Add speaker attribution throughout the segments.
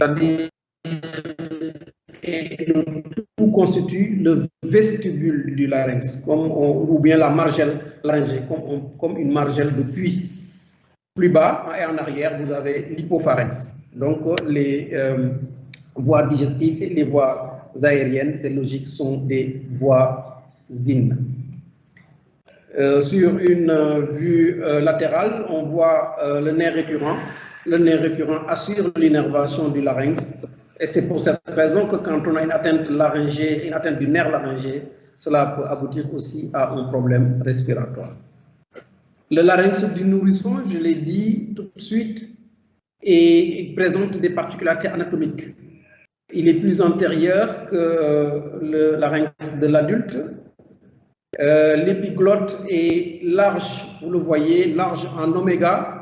Speaker 1: c'est-à-dire que tout constitue le vestibule du larynx, ou bien la margelle laryngée, comme une margelle de puits. Plus bas et en arrière, vous avez l'hypopharynx. Donc, les voies digestives et les voies aériennes, c'est logique, sont des voisines. Sur une vue latérale, on voit le nerf récurrent. Le nerf récurrent assure l'innervation du larynx. Et c'est pour cette raison que quand on a une atteinte laryngée, une atteinte du nerf laryngé, cela peut aboutir aussi à un problème respiratoire. Le larynx du nourrisson, je l'ai dit tout de suite, et présente des particularités anatomiques. Il est plus antérieur que le larynx de l'adulte. L'épiglotte est large, vous le voyez, large en oméga,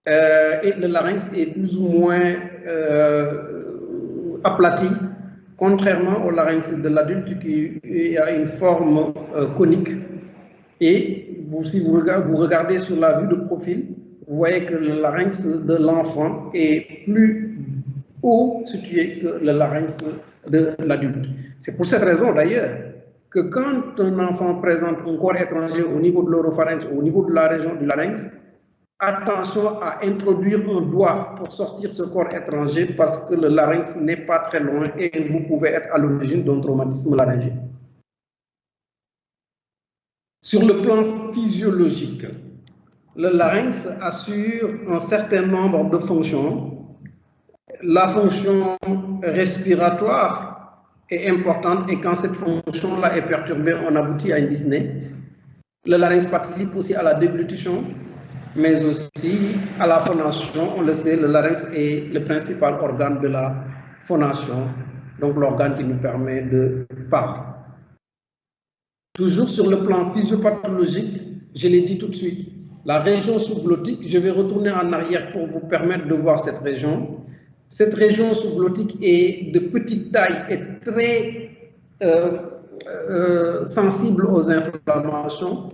Speaker 1: et le larynx est plus ou moins aplati, contrairement au larynx de l'adulte qui a une forme conique. Et si vous regardez sur la vue de profil, vous voyez que le larynx de l'enfant est plus haut situé que le larynx de l'adulte. C'est pour cette raison d'ailleurs que quand un enfant présente un corps étranger au niveau de l'oropharynx, au niveau de la région du larynx, attention à introduire un doigt pour sortir ce corps étranger parce que le larynx n'est pas très loin et vous pouvez être à l'origine d'un traumatisme laryngé. Sur le plan physiologique, le larynx assure un certain nombre de fonctions. La fonction respiratoire est importante et quand cette fonction-là est perturbée, on aboutit à une dyspnée. Le larynx participe aussi à la déglutition, mais aussi à la phonation. On le sait, le larynx est le principal organe de la phonation, donc l'organe qui nous permet de parler. Toujours sur le plan physiopathologique, je l'ai dit tout de suite, la région sous-glottique, je vais retourner en arrière pour vous permettre de voir cette région. Cette région sous-glottique est de petite taille et très sensible aux inflammations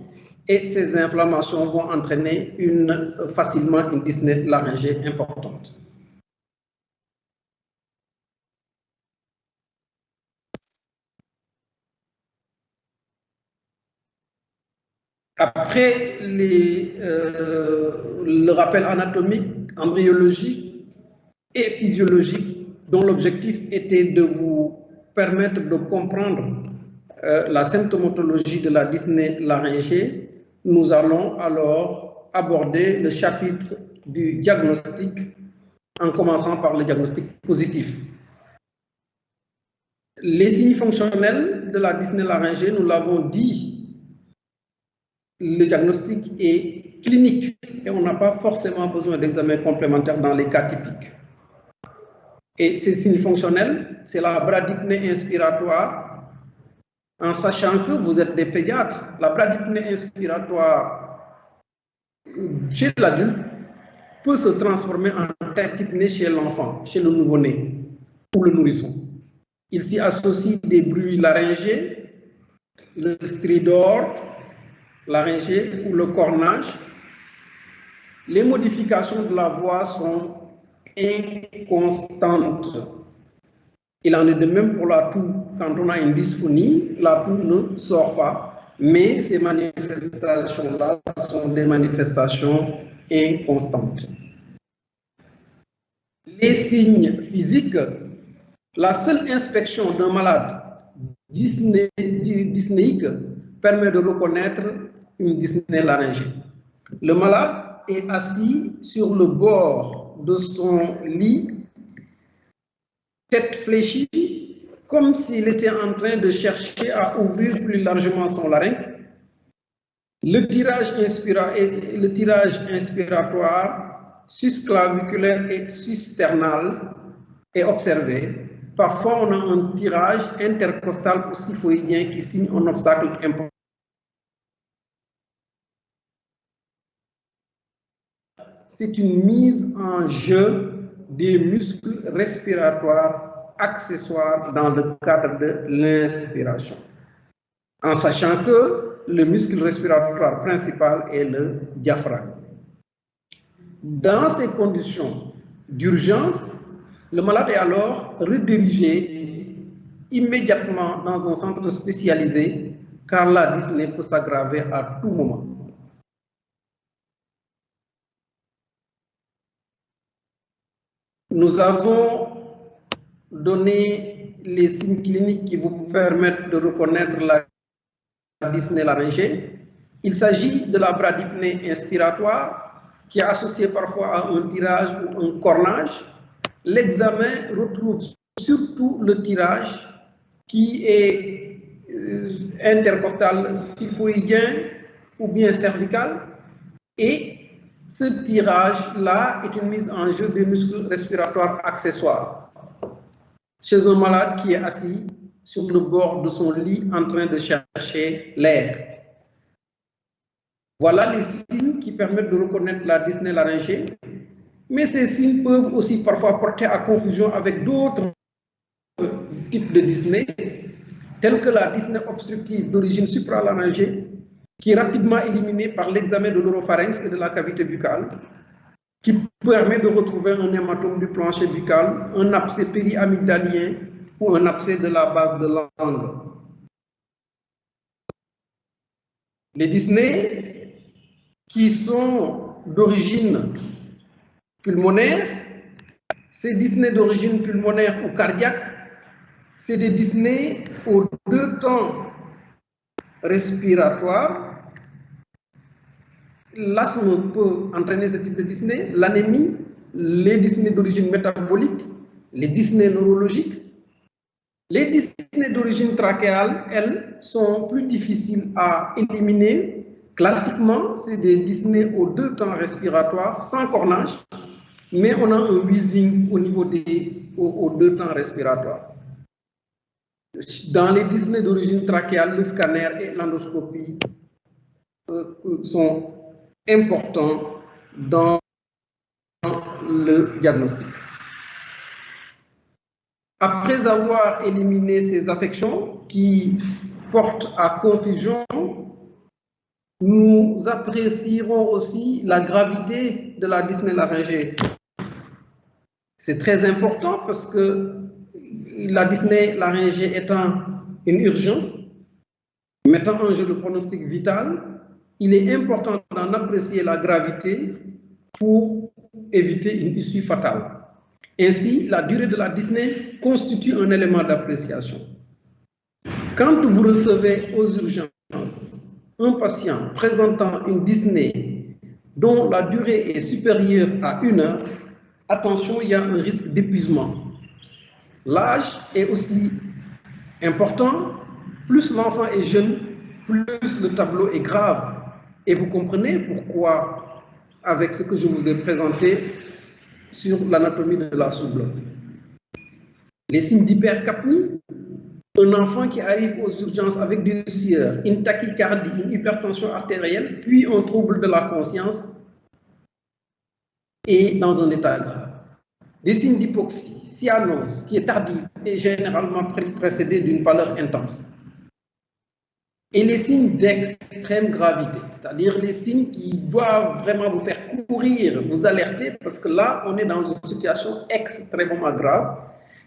Speaker 1: et ces inflammations vont entraîner facilement une dyspnée laryngée importante. Après le rappel anatomique, embryologique et physiologique, dont l'objectif était de vous permettre de comprendre la symptomatologie de la dyspnée laryngée, nous allons alors aborder le chapitre du diagnostic en commençant par le diagnostic positif. Les signes fonctionnels de la dyspnée laryngée, nous l'avons dit, le diagnostic est clinique et on n'a pas forcément besoin d'examen complémentaire dans les cas typiques. Et ces signes fonctionnels, c'est la bradypnée inspiratoire, en sachant que vous êtes des pédiatres. La bradypnée inspiratoire chez l'adulte peut se transformer en tachypnée chez l'enfant, chez le nouveau-né ou le nourrisson. Il s'y associe des bruits laryngés, le stridor laryngé ou le cornage. Les modifications de la voix sont inconstantes. Il en est de même pour la toux. Quand on a une dysphonie, la toux ne sort pas, mais ces manifestations-là sont des manifestations inconstantes. Les signes physiques, la seule inspection d'un malade dyspnéique permet de reconnaître une dyspnée laryngée. Le malade est assis sur le bord de son lit, tête fléchie, comme s'il était en train de chercher à ouvrir plus largement son larynx. Le tirage inspiratoire susclaviculaire et susternal est observé. Parfois, on a un tirage intercostal ou xiphoïdien qui signe un obstacle important. C'est une mise en jeu des muscles respiratoires accessoires dans le cadre de l'inspiration, en sachant que le muscle respiratoire principal est le diaphragme. Dans ces conditions d'urgence, Le malade est alors redirigé immédiatement dans un centre spécialisé car la dyspnée peut s'aggraver à tout moment. Nous avons donné les signes cliniques qui vous permettent de reconnaître la dyspnée laryngée. Il s'agit de la bradypnée inspiratoire qui est associée parfois à un tirage ou un cornage. L'examen retrouve surtout le tirage qui est intercostal symphyoïdien ou bien cervical, et ce tirage-là est une mise en jeu des muscles respiratoires accessoires chez un malade qui est assis sur le bord de son lit en train de chercher l'air. Voilà les signes qui permettent de reconnaître la dyspnée laryngée, mais ces signes peuvent aussi parfois porter à confusion avec d'autres types de dyspnée, tels que la dyspnée obstructive d'origine supralaryngée, qui est rapidement éliminée par l'examen de l'oropharynx et de la cavité buccale, qui permet de retrouver un hématome du plancher buccal, un abcès périamygdalien ou un abcès de la base de langue. Les dyspnées qui sont d'origine pulmonaire, ces dyspnées d'origine pulmonaire ou cardiaque, c'est des dyspnées aux deux temps respiratoires. L'asthme peut entraîner ce type de dyspnée, l'anémie, les dyspnées d'origine métabolique, les dyspnées neurologiques. Les dyspnées d'origine trachéale, elles, sont plus difficiles à éliminer. Classiquement, c'est des dyspnées aux deux temps respiratoires, sans cornage, mais on a un wheezing au niveau aux deux temps respiratoires. Dans les dyspnées d'origine trachéale, le scanner et l'endoscopie sont importants dans le diagnostic. Après avoir éliminé ces affections qui portent à confusion, nous apprécierons aussi la gravité de la dyspnée laryngée. C'est très important parce que la dyspnée laryngée étant une urgence, mettant en jeu le pronostic vital, il est important d'en apprécier la gravité pour éviter une issue fatale. Ainsi, la durée de la dyspnée constitue un élément d'appréciation. Quand vous recevez aux urgences un patient présentant une dyspnée dont la durée est supérieure à 1 heure, attention, il y a un risque d'épuisement. L'âge est aussi important. Plus l'enfant est jeune, plus le tableau est grave. Et vous comprenez pourquoi, avec ce que je vous ai présenté sur l'anatomie de la sous-glotte. Les signes d'hypercapnie, un enfant qui arrive aux urgences avec des sueurs, une tachycardie, une hypertension artérielle, puis un trouble de la conscience et dans un état grave. Des signes d'hypoxie, cyanose, qui est tardive et généralement précédée d'une pâleur intense. Et les signes d'extrême gravité, c'est-à-dire les signes qui doivent vraiment vous faire courir, vous alerter, parce que là, on est dans une situation extrêmement grave.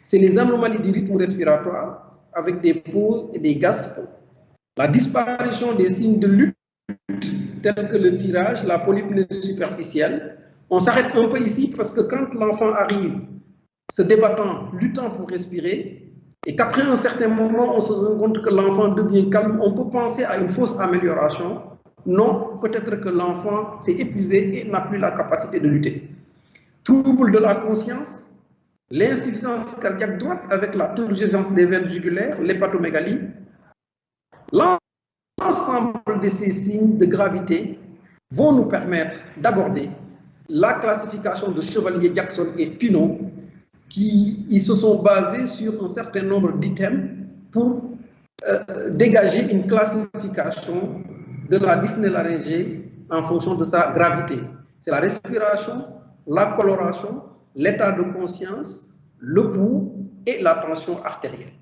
Speaker 1: C'est les anomalies du rythme respiratoire, avec des pauses et des gaspes, la disparition des signes de lutte, tels que le tirage, la polypnée superficielle. On s'arrête un peu ici, parce que quand l'enfant arrive, se débattant, luttant pour respirer, et qu'après un certain moment, on se rend compte que l'enfant devient calme, on peut penser à une fausse amélioration. Non, peut-être que l'enfant s'est épuisé et n'a plus la capacité de lutter. Trouble de la conscience, l'insuffisance cardiaque droite avec la turgescence des veines jugulaires, l'hépatomégalie. L'ensemble de ces signes de gravité vont nous permettre d'aborder la classification de Chevalier-Jackson et Pinot, qui se sont basés sur un certain nombre d'items pour dégager une classification de la dyspnée laryngée en fonction de sa gravité. C'est la respiration, la coloration, l'état de conscience, le pouls et la tension artérielle.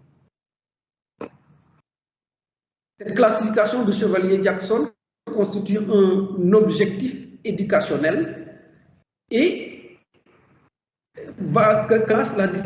Speaker 1: Cette classification de Chevalier-Jackson constitue un objectif éducationnel et classe la